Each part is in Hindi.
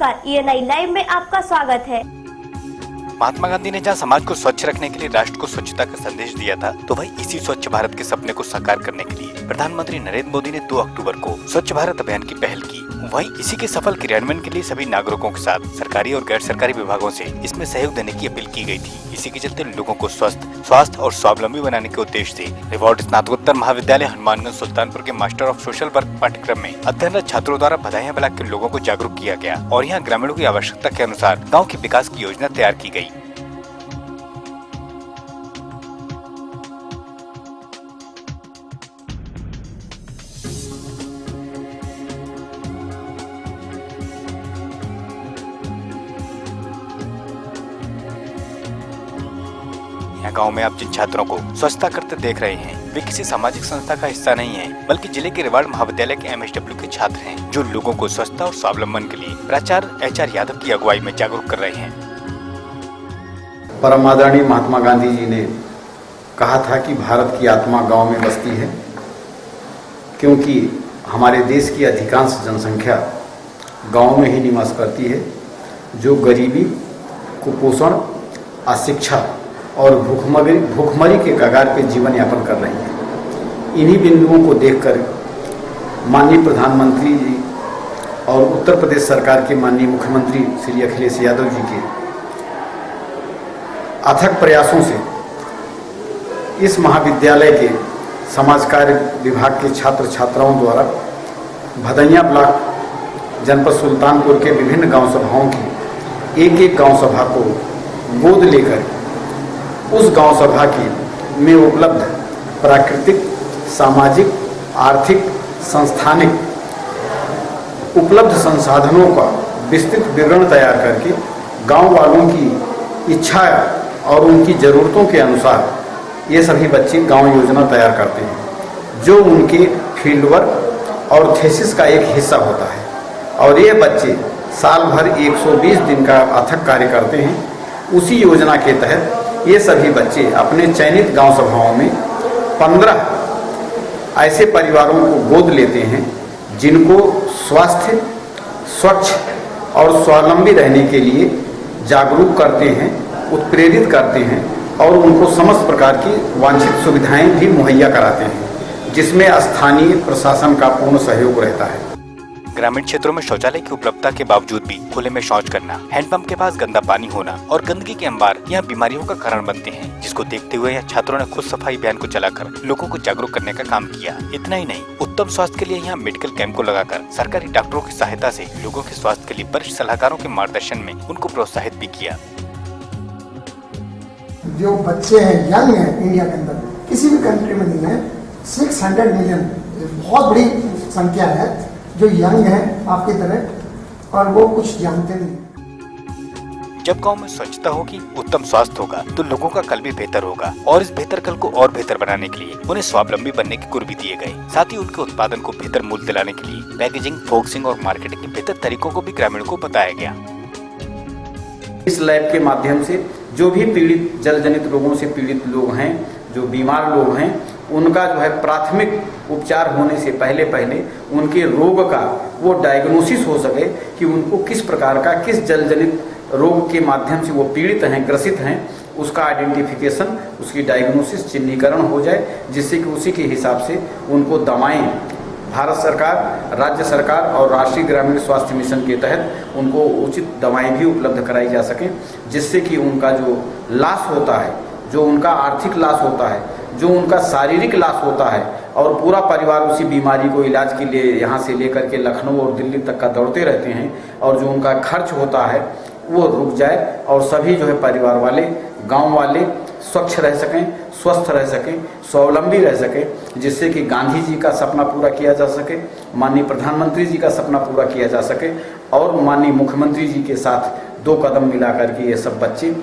नमस्कार, ENI लाइव में आपका स्वागत है। महात्मा गांधी ने जहां समाज को स्वच्छ रखने के लिए राष्ट्र को स्वच्छता का संदेश दिया था, तो वही इसी स्वच्छ भारत के सपने को साकार करने के लिए प्रधानमंत्री नरेंद्र मोदी ने 2 अक्टूबर को स्वच्छ भारत अभियान की पहल की। वहीं इसी के सफल क्रियान्वयन के लिए सभी नागरिकों के साथ सरकारी और गैर सरकारी विभागों से इसमें सहयोग देने की अपील की गई थी। इसी के चलते लोगों को स्वास्थ्य और स्वावलंबी बनाने के उद्देश्य से रिवॉर्ड स्नातकोत्तर महाविद्यालय हनुमानगंज सुल्तानपुर के मास्टर ऑफ सोशल वर्क पाठ्यक्रम में अध्ययनरत छात्रों द्वारा बधाइयां ब्लॉक के लोगों को जागरूक किया गया और यहाँ ग्रामीणों की आवश्यकता के अनुसार गाँव के विकास की योजना तैयार की गयी। यहाँ गाँव में आप जिन छात्रों को स्वच्छता करते देख रहे हैं, वे किसी सामाजिक संस्था का हिस्सा नहीं है, बल्कि जिले के रिवाड़ महाविद्यालय के MSW के छात्र हैं, जो लोगों को स्वच्छता और स्वावलंबन के लिए प्राचार्य HR यादव की अगुवाई में जागरूक कर रहे हैं। परम आदरणीय महात्मा गांधी जी ने कहा था कि भारत की आत्मा गांव में बसती है, क्योंकि हमारे देश की अधिकांश जनसंख्या गांव में ही निवास करती है, जो गरीबी, कुपोषण, अशिक्षा और भूखमरी के कगार पे जीवन यापन कर रही हैं। इन्हीं बिंदुओं को देखकर माननीय प्रधानमंत्री जी और उत्तर प्रदेश सरकार के माननीय मुख्यमंत्री श्री अखिलेश यादव जी के अथक प्रयासों से इस महाविद्यालय के समाज कार्य विभाग के छात्र छात्राओं द्वारा भदैया ब्लॉक जनपद सुल्तानपुर के विभिन्न गांव सभाओं की एक गांव सभा को गोद लेकर उस गांव सभा की में उपलब्ध प्राकृतिक, सामाजिक, आर्थिक, संस्थानिक उपलब्ध संसाधनों का विस्तृत विवरण तैयार करके गांव वालों की इच्छा और उनकी ज़रूरतों के अनुसार ये सभी बच्चे गांव योजना तैयार करते हैं, जो उनके फील्ड वर्क और थीसिस का एक हिस्सा होता है। और ये बच्चे साल भर 120 दिन का अथक कार्य करते हैं। उसी योजना के तहत ये सभी बच्चे अपने चयनित गांव सभाओं में 15 ऐसे परिवारों को गोद लेते हैं, जिनको स्वास्थ्य, स्वच्छ और स्वावलंबी रहने के लिए जागरूक करते हैं, उत्प्रेरित करते हैं और उनको समस्त प्रकार की वांछित सुविधाएं भी मुहैया कराते हैं, जिसमें स्थानीय प्रशासन का पूर्ण सहयोग रहता है। ग्रामीण क्षेत्रों में शौचालय की उपलब्धता के बावजूद भी खुले में शौच करना, हैंडपंप के पास गंदा पानी होना और गंदगी के अंबार यहाँ बीमारियों का कारण बनते हैं, जिसको देखते हुए यहाँ छात्रों ने खुद सफाई अभियान को चलाकर लोगों को जागरूक करने का काम किया। इतना ही नहीं, उत्तम स्वास्थ्य के लिए यहाँ मेडिकल कैंप को लगाकर सरकारी डॉक्टरों की सहायता से लोगों के स्वास्थ्य के लिए वरिष्ठ सलाहकारों के मार्गदर्शन में उनको प्रोत्साहित भी किया। जो बच्चे हैं, यंग है, इंडिया के अंदर किसी भी कंट्री में नहीं है, 600 मिलियन बहुत बड़ी संख्या है जो यंग है आपकी तरह, और वो कुछ जानते नहीं। जब गांव में स्वच्छता होगी, उत्तम स्वास्थ्य होगा, तो लोगों का कल भी बेहतर होगा और इस बेहतर कल को और बेहतर बनाने के लिए उन्हें स्वावलंबी बनने के गुर भी दिए गए। साथ ही उनके उत्पादन को बेहतर मूल्य दिलाने के लिए पैकेजिंग, फोकसिंग और मार्केटिंग के बेहतर तरीकों को भी ग्रामीणों को बताया गया। इस लैब के माध्यम से जो भी पीड़ित, जल जनित रोगों से पीड़ित लोग हैं, जो बीमार लोग हैं, उनका जो है प्राथमिक उपचार होने से पहले उनके रोग का वो डायग्नोसिस हो सके कि उनको किस प्रकार का, किस जल जनित रोग के माध्यम से वो पीड़ित हैं, ग्रसित हैं, उसका आइडेंटिफिकेशन, उसकी डायग्नोसिस, चिन्हीकरण हो जाए, जिससे कि उसी के हिसाब से उनको दवाएं भारत सरकार, राज्य सरकार और राष्ट्रीय ग्रामीण स्वास्थ्य मिशन के तहत उनको उचित दवाएं भी उपलब्ध कराई जा सकें, जिससे कि उनका जो लॉस होता है, जो उनका आर्थिक लॉस होता है, जो उनका शारीरिक लॉस होता है और पूरा परिवार उसी बीमारी को इलाज के लिए यहाँ से लेकर के लखनऊ और दिल्ली तक का दौड़ते रहते हैं, और जो उनका खर्च होता है वो रुक जाए और सभी जो है परिवार वाले, गांव वाले स्वच्छ रह सकें, स्वस्थ रह सकें, स्वावलंबी रह सकें, जिससे कि गांधी जी का सपना पूरा किया जा सके, माननीय प्रधानमंत्री जी का सपना पूरा किया जा सके और माननीय मुख्यमंत्री जी के साथ 2 कदम मिलाकर के ये सब बच्चे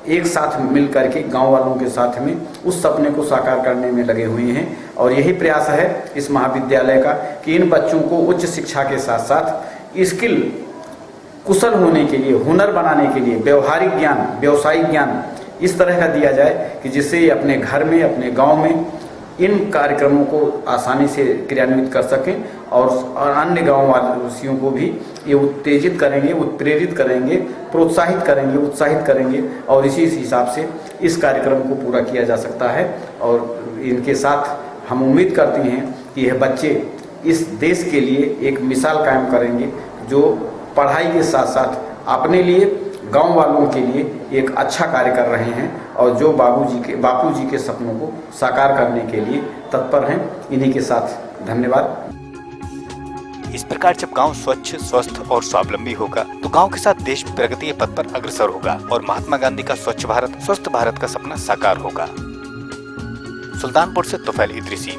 एक साथ मिल करके गांव वालों के साथ में उस सपने को साकार करने में लगे हुए हैं। और यही प्रयास है इस महाविद्यालय का कि इन बच्चों को उच्च शिक्षा के साथ साथ स्किल, कुशल होने के लिए, हुनर बनाने के लिए व्यवहारिक ज्ञान, व्यवसायिक ज्ञान इस तरह का दिया जाए कि जिससे अपने घर में, अपने गांव में इन कार्यक्रमों को आसानी से क्रियान्वित कर सकें और अन्य गाँव वासियों को भी ये उत्तेजित करेंगे, उत्प्रेरित करेंगे, प्रोत्साहित करेंगे, उत्साहित करेंगे और इसी हिसाब से इस कार्यक्रम को पूरा किया जा सकता है। और इनके साथ हम उम्मीद करते हैं कि यह बच्चे इस देश के लिए एक मिसाल कायम करेंगे, जो पढ़ाई के साथ साथ अपने लिए, गांव वालों के लिए एक अच्छा कार्य कर रहे हैं और जो बापू जी के सपनों को साकार करने के लिए तत्पर हैं। इन्हीं के साथ धन्यवाद। इस प्रकार जब गांव स्वच्छ, स्वस्थ और स्वावलंबी होगा तो गांव के साथ देश प्रगति के पथ पर अग्रसर होगा और महात्मा गांधी का स्वच्छ भारत, स्वस्थ भारत का सपना साकार होगा। सुल्तानपुर से तुफैल इदरीसी।